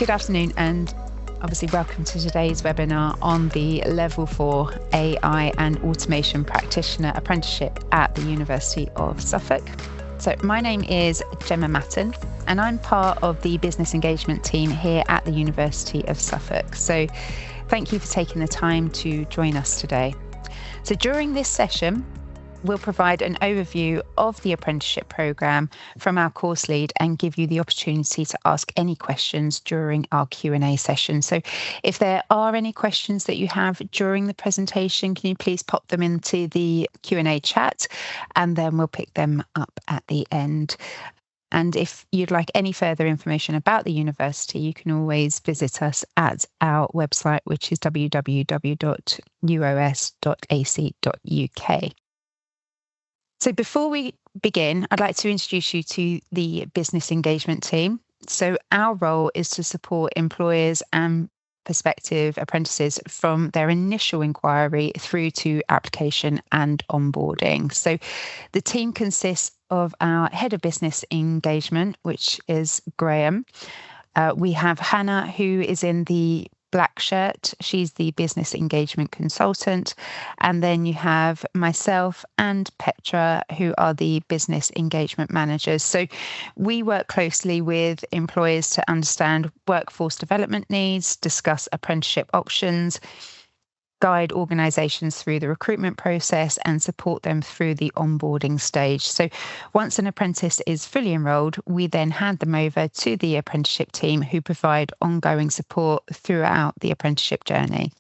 Good afternoon, and obviously welcome to today's webinar on the Level 4 AI and Automation Practitioner Apprenticeship at the University of Suffolk. So my name is Gemma Matten, and I'm part of the business engagement team here at the University of Suffolk. So thank you for taking the time to join us today. So during this session, we'll provide an overview of the apprenticeship programme from our course lead and give you the opportunity to ask any questions during our Q&A session. So if there are any questions that you have during the presentation, can you please pop them into the Q&A chat, and then we'll pick them up at the end. And if you'd like any further information about the university, you can always visit us at our website, which is www.uos.ac.uk. So before we begin, I'd like to introduce you to the business engagement team. So our role is to support employers and prospective apprentices from their initial inquiry through to application and onboarding. So the team consists of our head of business engagement, which is Graham. We have Hannah, who is in the black shirt. She's the business engagement consultant. And then you have myself and Petra, who are the business engagement managers. So we work closely with employers to understand workforce development needs, discuss apprenticeship options, guide organisations through the recruitment process, and support them through the onboarding stage. So once an apprentice is fully enrolled, we then hand them over to the apprenticeship team, who provide ongoing support throughout the apprenticeship journey.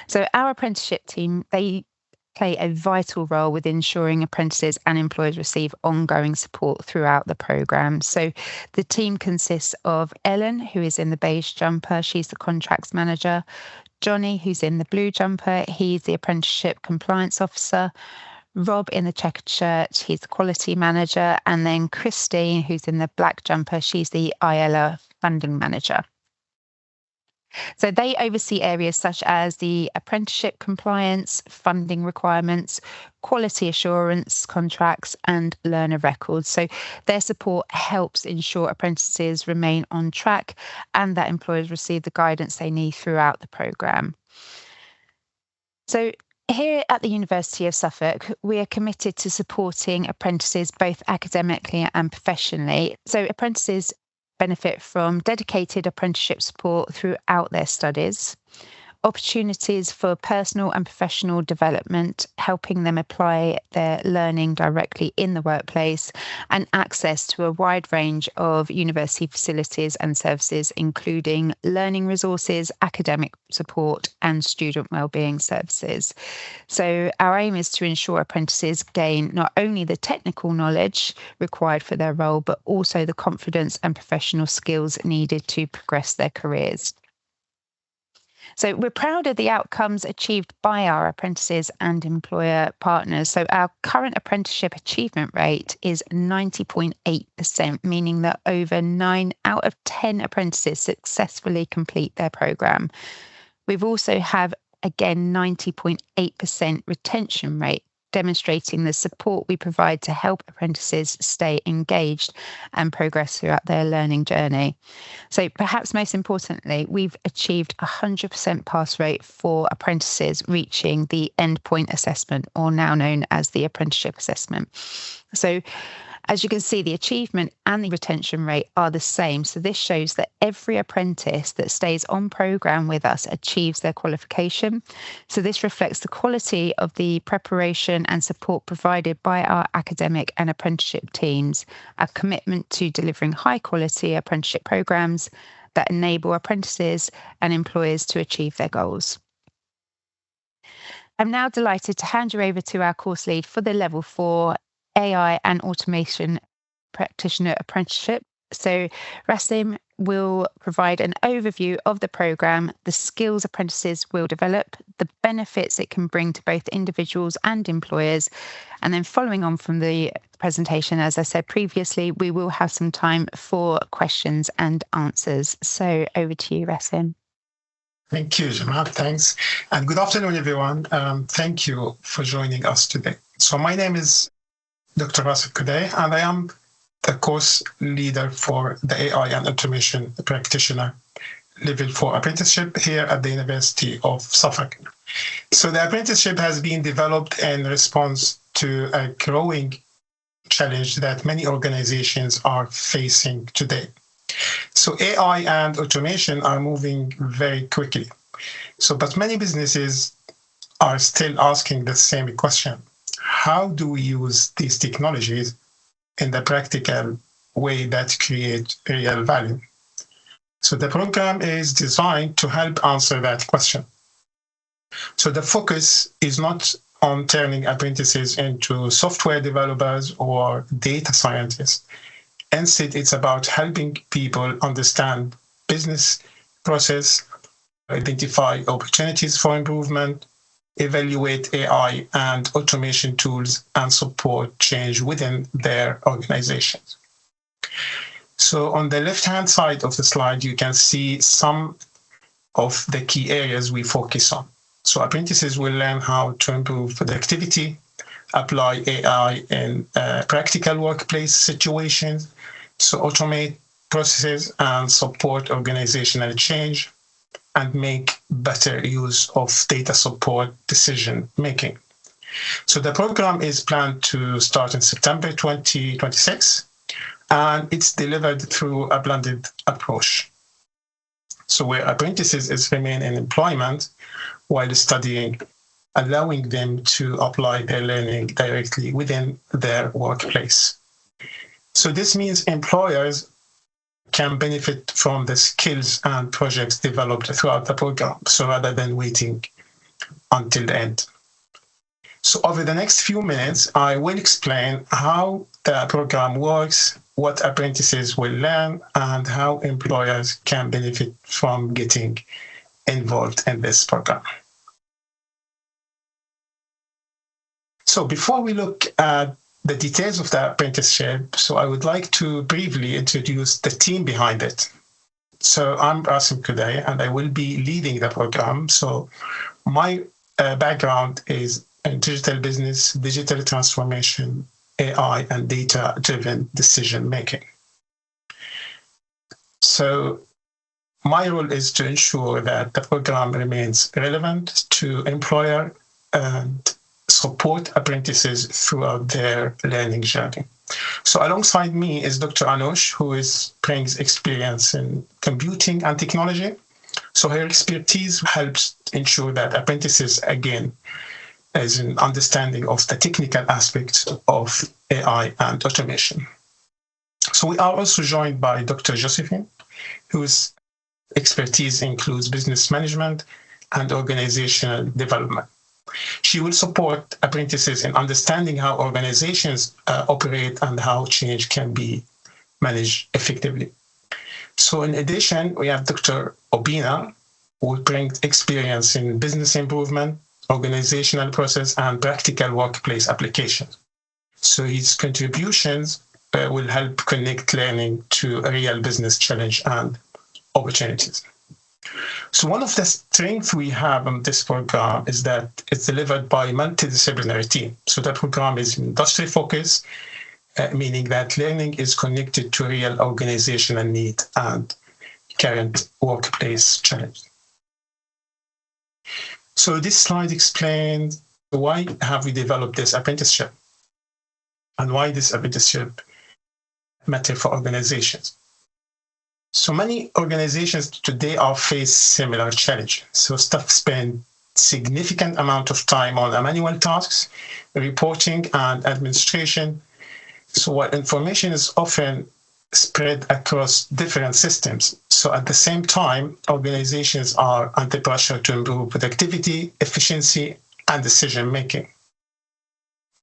So our apprenticeship team, they play a vital role with ensuring apprentices and employers receive ongoing support throughout the programme. So the team consists of Ellen, who is in the beige jumper. She's the contracts manager. Johnny, who's in the blue jumper, he's the apprenticeship compliance officer. Rob in the checkered shirt, he's the quality manager. And then Christine, who's in the black jumper, she's the ILA funding manager. So they oversee areas such as the apprenticeship compliance, funding requirements, quality assurance, contracts, and learner records. So their support helps ensure apprentices remain on track and that employers receive the guidance they need throughout the programme. So here at the University of Suffolk, we are committed to supporting apprentices both academically and professionally. So apprentices benefit from dedicated apprenticeship support throughout their studies, opportunities for personal and professional development, helping them apply their learning directly in the workplace, and access to a wide range of university facilities and services, including learning resources, academic support, and student wellbeing services. So our aim is to ensure apprentices gain not only the technical knowledge required for their role, but also the confidence and professional skills needed to progress their careers. So we're proud of the outcomes achieved by our apprentices and employer partners. So our current apprenticeship achievement rate is 90.8%, meaning that over 9 out of 10 apprentices successfully complete their programme. We've also have, again, 90.8% retention rate, demonstrating the support we provide to help apprentices stay engaged and progress throughout their learning journey. So perhaps most importantly, we've achieved 100% pass rate for apprentices reaching the endpoint assessment, or now known as the apprenticeship assessment. So as you can see, the achievement and the retention rate are the same. So this shows that every apprentice that stays on programme with us achieves their qualification. So this reflects the quality of the preparation and support provided by our academic and apprenticeship teams, our commitment to delivering high quality apprenticeship programmes that enable apprentices and employers to achieve their goals. I'm now delighted to hand you over to our course lead for the Level 4 AI and Automation Practitioner Apprenticeship. So Rasem will provide an overview of the programme, the skills apprentices will develop, the benefits it can bring to both individuals and employers. And then following on from the presentation, as I said previously, we will have some time for questions and answers. So over to you, Rasem. Thank you, Gemma. Thanks. And good afternoon, everyone. Thank you for joining us today. So my name is Dr. Rasem Qudaih, and I am the course leader for the AI and Automation Practitioner Level 4 Apprenticeship here at the University of Suffolk. So the apprenticeship has been developed in response to a growing challenge that many organizations are facing today. So AI and automation are moving very quickly. But many businesses are still asking the same question. How do we use these technologies in the practical way that create real value? So the program is designed to help answer that question. So the focus is not on turning apprentices into software developers or data scientists. Instead, it's about helping people understand business process, identify opportunities for improvement, evaluate AI and automation tools, and support change within their organizations. So on the left-hand side of the slide, you can see some of the key areas we focus on. So apprentices will learn how to improve productivity, apply AI in practical workplace situations, so automate processes and support organizational change, and make better use of data support decision making. So the program is planned to start in September 2026, and it's delivered through a blended approach. So where apprentices remain in employment while studying, allowing them to apply their learning directly within their workplace. So this means employers can benefit from the skills and projects developed throughout the program, so rather than waiting until the end. So over the next few minutes, I will explain how the program works, what apprentices will learn, and how employers can benefit from getting involved in this program. So before we look at the details of the apprenticeship, so I would like to briefly introduce the team behind it. So I'm Rasem Qudaih, and I will be leading the program. So my background is in digital business, digital transformation, AI, and data-driven decision-making. So my role is to ensure that the program remains relevant to employer and support apprentices throughout their learning journey. So alongside me is Dr. Anush, who brings experience in computing and technology. So her expertise helps ensure that apprentices, again, is an understanding of the technical aspects of AI and automation. So we are also joined by Dr. Josephine, whose expertise includes business management and organizational development. She will support apprentices in understanding how organizations operate and how change can be managed effectively. So in addition, we have Dr. Obina, who brings experience in business improvement, organizational process, and practical workplace applications. So his contributions will help connect learning to a real business challenge and opportunities. So one of the strengths we have on this program is that it's delivered by a multidisciplinary team. So the program is industry focused, meaning that learning is connected to real organizational need and current workplace challenge. So this slide explains why have we developed this apprenticeship and why this apprenticeship matter for organizations. So many organizations today are faced similar challenges. So staff spend significant amount of time on manual tasks, reporting, and administration. So while information is often spread across different systems, so at the same time, organizations are under pressure to improve productivity, efficiency, and decision-making.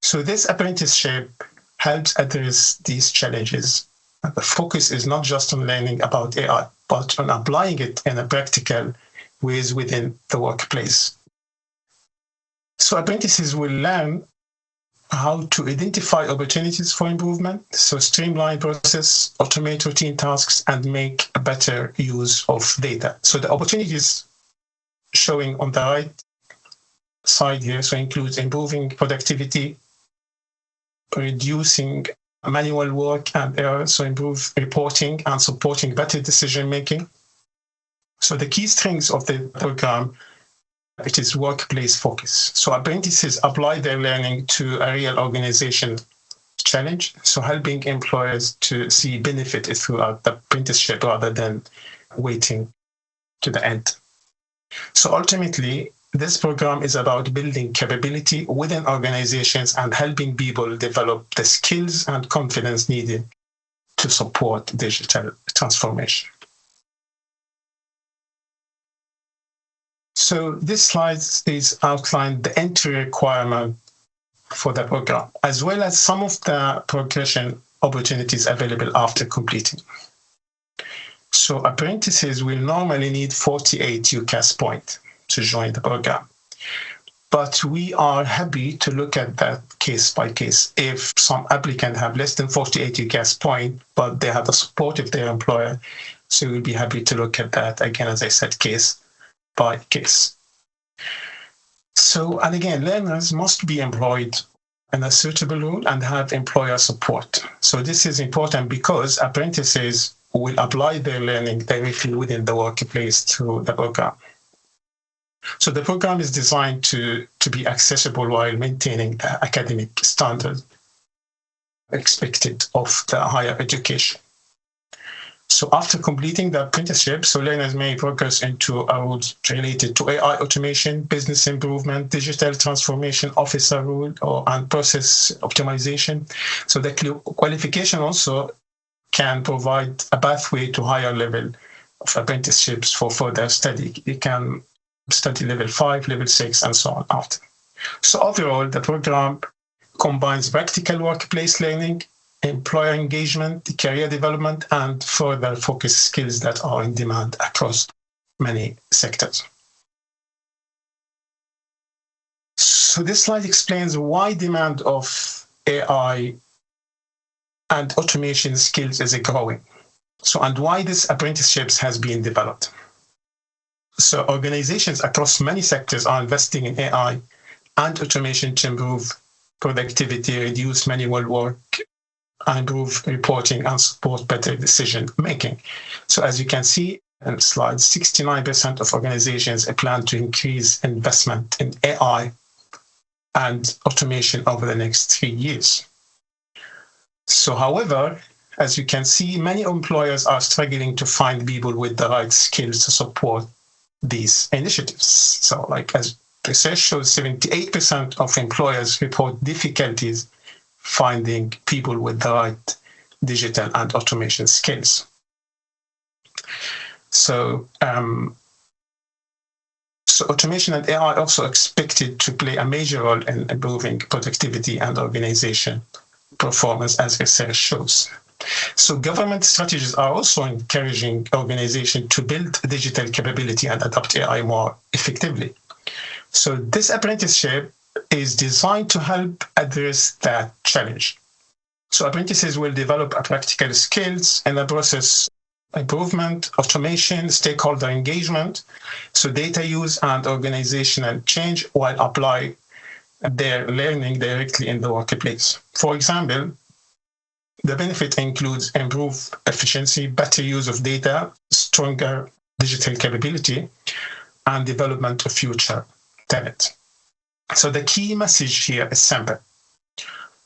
So this apprenticeship helps address these challenges. The focus is not just on learning about AI, but on applying it in a practical ways within the workplace. So apprentices will learn how to identify opportunities for improvement, so streamline process, automate routine tasks, and make a better use of data. So the opportunities showing on the right side here, so includes improving productivity, reducing manual work and errors, so improve reporting and supporting better decision making. So the key strengths of the program, it is workplace focus. So apprentices apply their learning to a real organization challenge, so helping employers to see benefit throughout the apprenticeship rather than waiting to the end. So ultimately, this program is about building capability within organizations and helping people develop the skills and confidence needed to support digital transformation. So this slide is outlined the entry requirement for the program, as well as some of the progression opportunities available after completing. So apprentices will normally need 48 UCAS points to join the program. But we are happy to look at that case by case. If some applicants have less than 48 UCAS points, but they have the support of their employer, so we'll be happy to look at that, again, as I said, case by case. So, and again, learners must be employed in a suitable role and have employer support. So this is important because apprentices will apply their learning directly within the workplace through the program. So the program is designed to be accessible while maintaining the academic standard expected of the higher education. So after completing the apprenticeship, so learners may progress into roles related to AI automation, business improvement, digital transformation officer role, and process optimization. So the qualification also can provide a pathway to higher level of apprenticeships for further study. You can study level 5, level 6, and so on after. So overall, the program combines practical workplace learning, employer engagement, career development, and further focus skills that are in demand across many sectors. So this slide explains why demand of AI and automation skills is growing. So, and why this apprenticeships has been developed. So organizations across many sectors are investing in AI and automation to improve productivity, reduce manual work, improve reporting, and support better decision making. So as you can see in the slide, 69% of organizations plan to increase investment in AI and automation over the next 3 years. So however, as you can see, many employers are struggling to find people with the right skills to support these initiatives. So like as research shows, 78% of employers report difficulties finding people with the right digital and automation skills. So, so automation and AI are also expected to play a major role in improving productivity and organization performance, as research shows. So government strategies are also encouraging organizations to build digital capability and adopt AI more effectively. So this apprenticeship is designed to help address that challenge. So apprentices will develop practical skills in the process improvement, automation, stakeholder engagement, so data use and organizational change while apply their learning directly in the workplace. For example, the benefit includes improved efficiency, better use of data, stronger digital capability, and development of future talent. So the key message here is simple.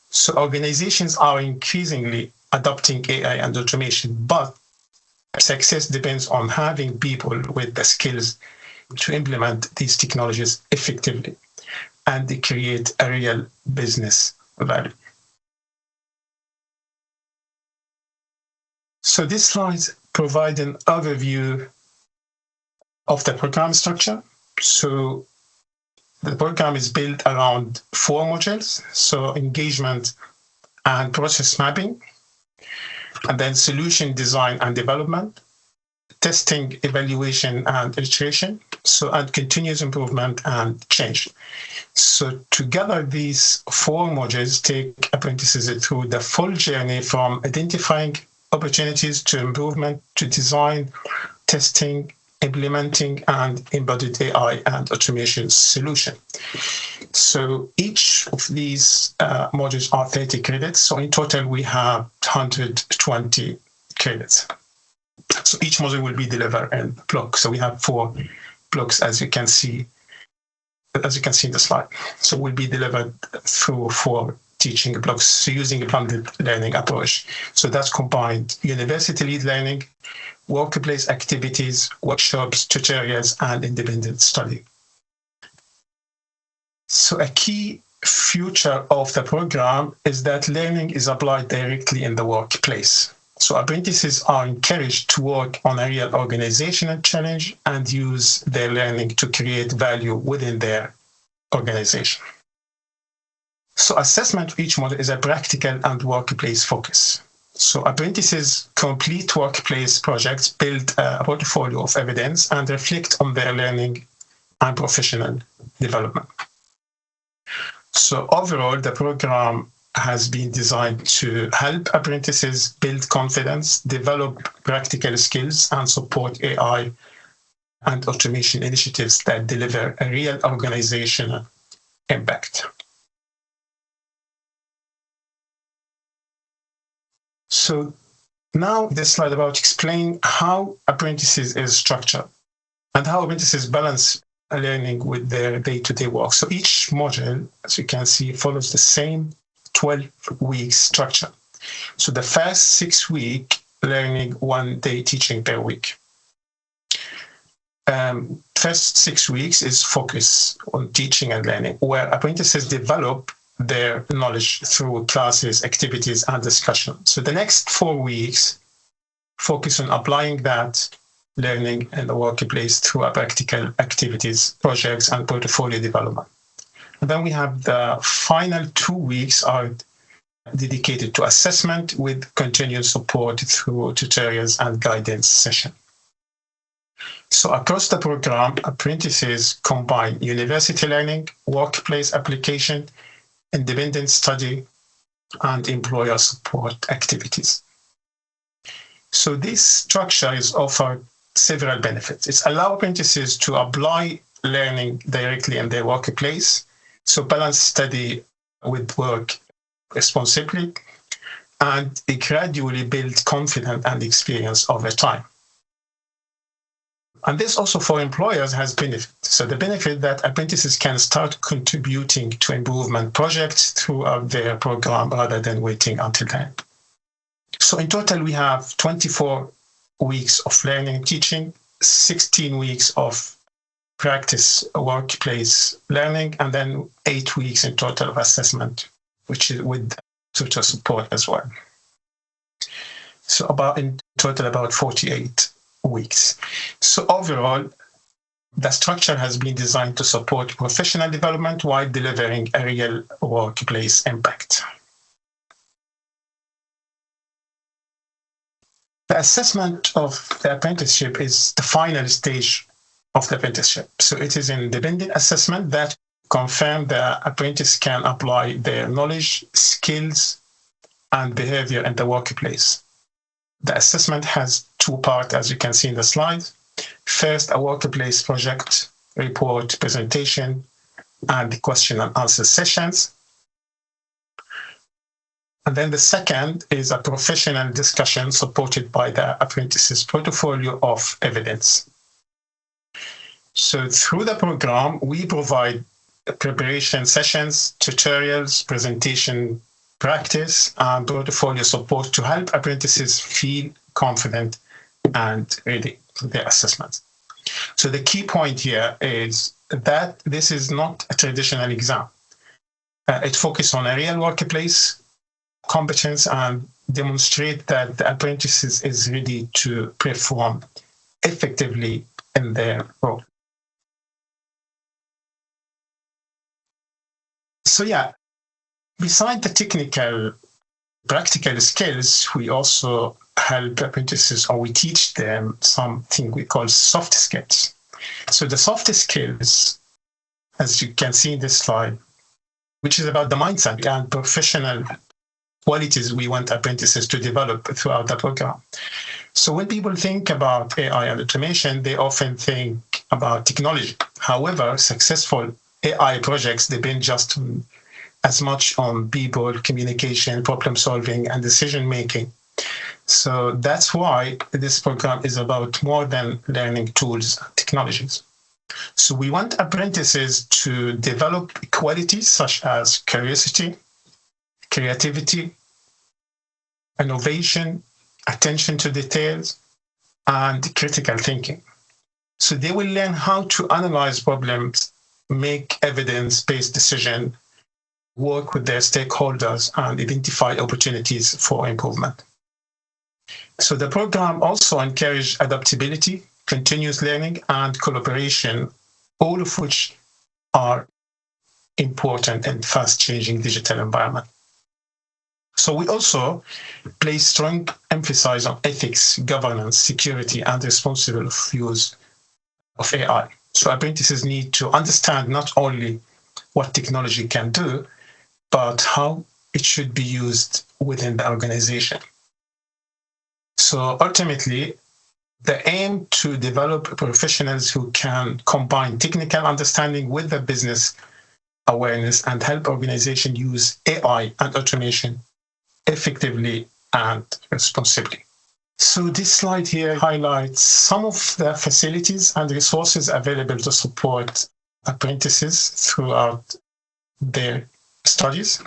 So organizations are increasingly adopting AI and automation, but success depends on having people with the skills to implement these technologies effectively and they create a real business value. So this slide provides an overview of the program structure. So the program is built around 4 modules, so engagement and process mapping, and then solution design and development, testing, evaluation, and iteration, and continuous improvement and change. So together, these 4 modules take apprentices through the full journey from identifying opportunities to improvement to design, testing, implementing, and embedded AI and automation solution. So each of these modules are 30 credits. So in total, we have 120 credits. So each module will be delivered in blocks. So we have 4 blocks, as you can see in the slide. So will be delivered through 4 teaching blocks, so using a blended learning approach. So that's combined university-led learning, workplace activities, workshops, tutorials, and independent study. So a key feature of the program is that learning is applied directly in the workplace. So apprentices are encouraged to work on a real organizational challenge and use their learning to create value within their organization. So assessment of each module is a practical and workplace focus. So apprentices complete workplace projects, build a portfolio of evidence, and reflect on their learning and professional development. So overall, the program has been designed to help apprentices build confidence, develop practical skills, and support AI and automation initiatives that deliver a real organizational impact. So now this slide about explaining how Apprentices is structured and how apprentices balance learning with their day-to-day work. So each module, as you can see, follows the same 12-week structure. So the first 6 weeks, learning 1 day teaching per week. First 6 weeks is focus on teaching and learning, where apprentices develop their knowledge through classes, activities, and discussion. So the next 4 weeks focus on applying that learning in the workplace through practical activities, projects, and portfolio development. And then we have the final 2 weeks are dedicated to assessment with continued support through tutorials and guidance sessions. So across the program, apprentices combine university learning, workplace application, independent study, and employer support activities. So this structure is offered several benefits. It allows apprentices to apply learning directly in their workplace, so balance study with work responsibly, and they gradually build confidence and experience over time. And this also for employers has benefit. So the benefit that apprentices can start contributing to improvement projects throughout their program rather than waiting until then. So in total, we have 24 weeks of learning and teaching, 16 weeks of practice workplace learning, and then 8 weeks in total of assessment, which is with tutor support as well. So in total about 48 weeks. So overall, the structure has been designed to support professional development while delivering a real workplace impact. The assessment of the apprenticeship is the final stage of the apprenticeship. So it is an independent assessment that confirms the apprentice can apply their knowledge, skills, and behavior in the workplace. The assessment has 2 parts, as you can see in the slide. First, a workplace project, report, presentation, and question and answer sessions. And then the second is a professional discussion supported by the apprentice's portfolio of evidence. So through the program, we provide preparation sessions, tutorials, presentation practice, and portfolio support to help apprentices feel confident and ready for their assessment. So the key point here is that this is not a traditional exam. It focuses on a real workplace competence and demonstrate that the apprentices is ready to perform effectively in their role. So beside the technical, practical skills, we also help apprentices, or we teach them something we call soft skills. So the soft skills, as you can see in this slide, which is about the mindset and professional qualities we want apprentices to develop throughout the program. So when people think about AI and automation, they often think about technology. However, successful AI projects depend just as much on people, communication, problem solving, and decision making. So that's why this program is about more than learning tools and technologies. So we want apprentices to develop qualities such as curiosity, creativity, innovation, attention to details, and critical thinking. So they will learn how to analyze problems, make evidence-based decisions, work with their stakeholders, and identify opportunities for improvement. So the program also encourages adaptability, continuous learning, and collaboration, all of which are important in fast-changing digital environment. So we also place strong emphasis on ethics, governance, security, and responsible use of AI. So apprentices need to understand not only what technology can do, but how it should be used within the organization. So ultimately, the aim to develop professionals who can combine technical understanding with the business awareness and help organizations use AI and automation effectively and responsibly. So this slide here highlights some of the facilities and resources available to support apprentices throughout their studies.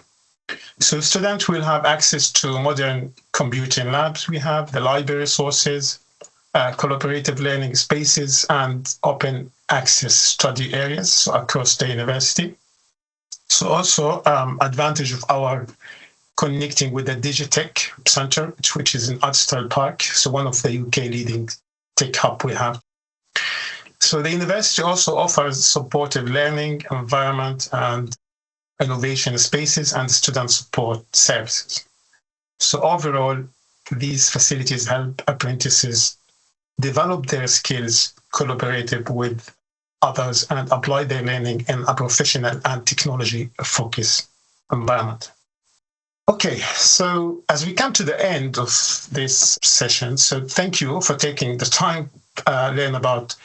So students will have access to modern computing labs. We have the library resources, collaborative learning spaces, and open access study areas across the university. So also advantage of our connecting with the Digitech Centre, which is in Adstall Park, so one of the UK leading tech hub we have. So the university also offers supportive learning environment and innovation spaces and student support services. So overall, these facilities help apprentices develop their skills, collaborate with others, and apply their learning in a professional and technology-focused environment. Okay, so as we come to the end of this session, so thank you for taking the time to learn about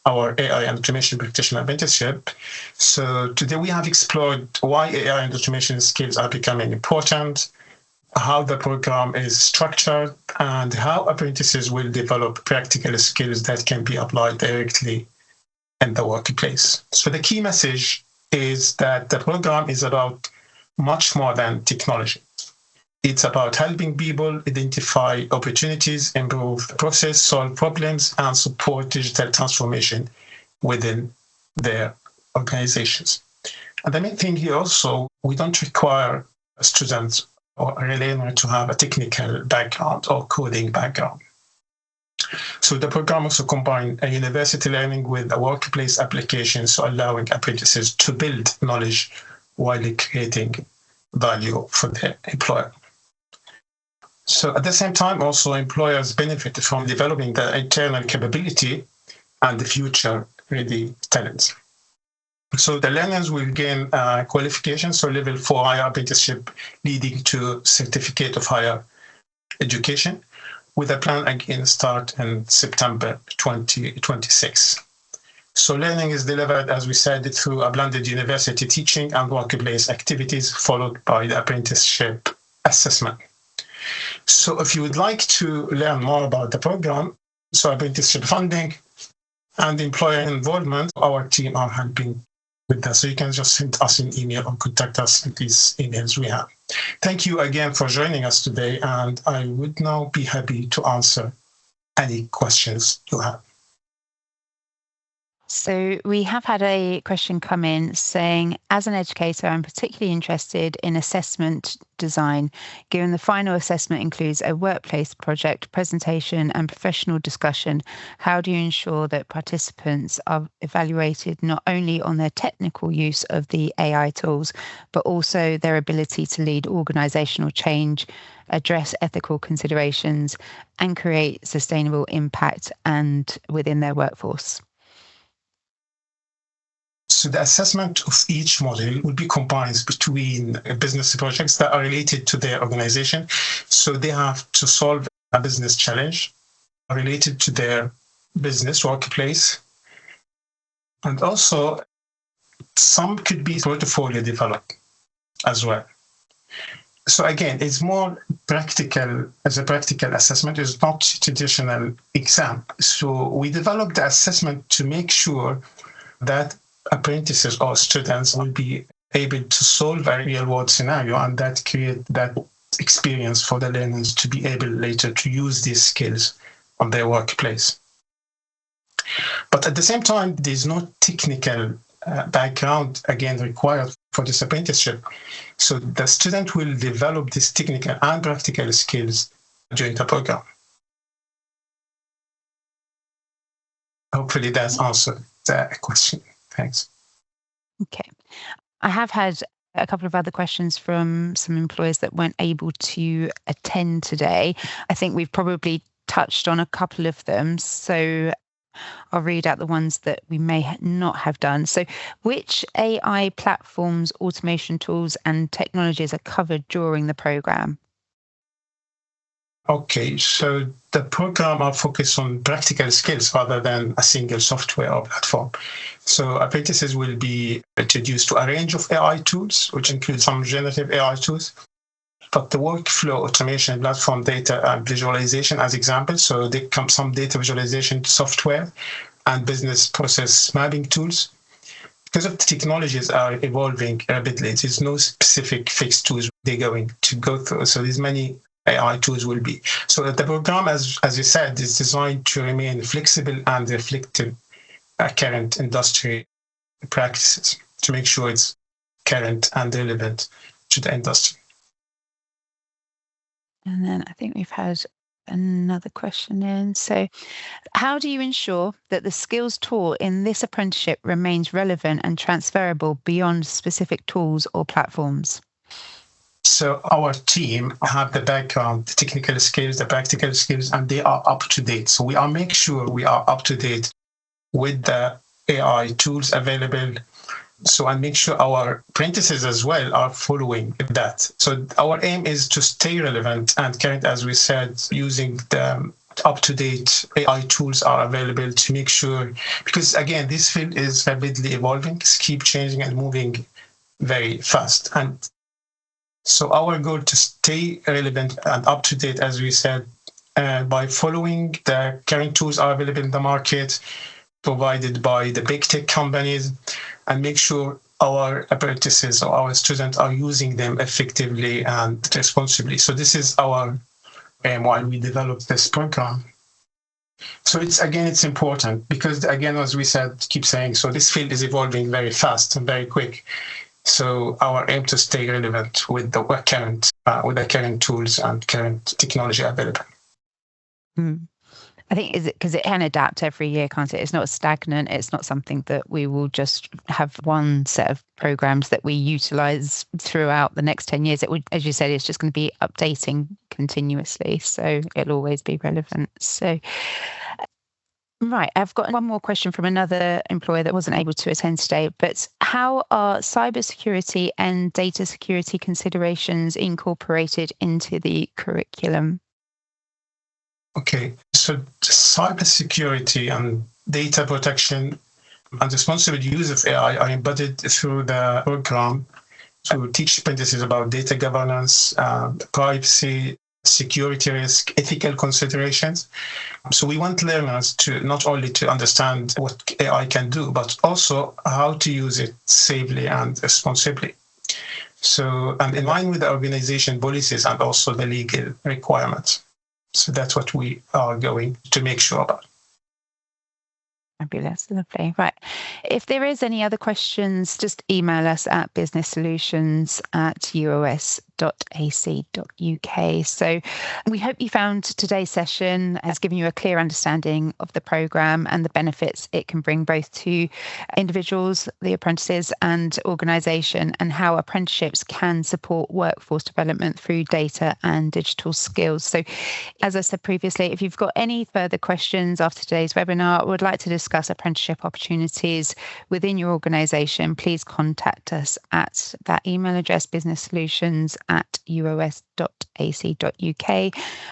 our AI and automation practitioner apprenticeship. So today we have explored why AI and automation skills are becoming important, how the program is structured, and how apprentices will develop practical skills that can be applied directly in the workplace. So the key message is that the program is about much more than technology. It's about helping people identify opportunities, improve the process, solve problems, and support digital transformation within their organizations. And the main thing here also, we don't require students or a learner to have a technical background or coding background. So the program also combines a university learning with a workplace application, so allowing apprentices to build knowledge while creating value for their employer. So at the same time, also employers benefit from developing the internal capability and the future-ready talents. So the learners will gain qualifications, so level 4 higher apprenticeship leading to certificate of higher education, with a plan again start in September 2026. So learning is delivered, as we said, through a blended university teaching and workplace activities, followed by the apprenticeship assessment. So if you would like to learn more about the program, so apprenticeship funding and employer involvement, our team are helping with that. So you can just send us an email or contact us at these emails we have. Thank you again for joining us today, and I would now be happy to answer any questions you have. So we have had a question come in saying, as an educator, I'm particularly interested in assessment design, given the final assessment includes a workplace project, presentation and professional discussion. How do you ensure that participants are evaluated not only on their technical use of the AI tools, but also their ability to lead organisational change, address ethical considerations and create sustainable impact and within their workforce? So the assessment of each module will be combined between business projects that are related to their organization. So they have to solve a business challenge related to their business workplace. And also Some could be portfolio developed as well. So again, it's more practical as a practical assessment. It's not traditional exam. So we developed the assessment to make sure that apprentices or students will be able to solve a real world scenario, and that create that experience for the learners to be able later to use these skills on their workplace. But at the same time, there's no technical background again required for this apprenticeship. So the student will develop these technical and practical skills during the program. Hopefully that's answered the question. Thanks. Okay. I have had a couple of other questions from some employers that weren't able to attend today. I think we've probably touched on a couple of them. So I'll read out the ones that we may not have done. So which AI platforms, automation tools and technologies are covered during the program? Okay, so the program are focused on practical skills rather than a single software or platform. So apprentices will be introduced to a range of AI tools, which include some generative AI tools, but the workflow automation, platform data and visualization as examples. So there come some data visualization software and business process mapping tools. Because of the technologies are evolving rapidly, there's no specific fixed tools they're going to go through. So there's many AI tools will be. So the program, as you said, is designed to remain flexible and reflective current industry practices to make sure it's current and relevant to the industry. And then I think we've had another question in. So how do you ensure that the skills taught in this apprenticeship remains relevant and transferable beyond specific tools or platforms? So our team have the background, the technical skills, the practical skills, and they are up to date. So we are make sure we are up to date with the AI tools available. So and make sure our apprentices as well are following that. So our aim is to stay relevant and current, as we said, using the up-to-date AI tools are available to make sure, because again, this field is rapidly evolving, keep changing and moving very fast. And so our goal to stay relevant and up to date, as we said, by following the current tools are available in the market, provided by the big tech companies, and make sure our apprentices or our students are using them effectively and responsibly. So this is our aim while we develop this program. So it's important because, again, as we said, keep saying, so this field is evolving very fast and very quick. So our aim to stay relevant with the current tools and current technology available. I think because it can adapt every year, can't it? It's not stagnant. It's not something that we will just have one set of programs that we utilize throughout the next 10 years. It would, as you said, it's just going to be updating continuously. So it'll always be relevant. So right, I've got one more question from another employer that wasn't able to attend today, but how are cybersecurity and data security considerations incorporated into the curriculum? Okay, so cybersecurity and data protection and responsible use of AI are embedded through the program to teach apprentices about data governance, privacy, security risk, ethical considerations. So we want learners to not only to understand what AI can do, but also how to use it safely and responsibly. So, and in line with the organization policies and also the legal requirements. So that's what we are going to make sure about. Fabulous, lovely. Right. If there is any other questions, just email us at businesssolutions@uos.ac.uk. So we hope you found today's session has given you a clear understanding of the programme and the benefits it can bring both to individuals, the apprentices and organisation, and how apprenticeships can support workforce development through data and digital skills. So as I said previously, if you've got any further questions after today's webinar or would like to discuss apprenticeship opportunities within your organisation, please contact us at that email address, businesssolutions@uos.ac.uk. uos.ac.uk,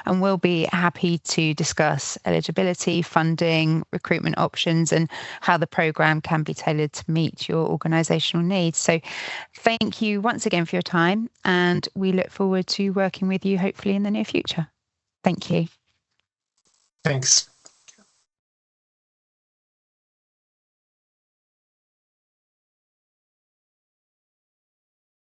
and we'll be happy to discuss eligibility, funding, recruitment options, and how the programme can be tailored to meet your organisational needs. So thank you once again for your time, and we look forward to working with you hopefully in the near future. Thank you. Thanks.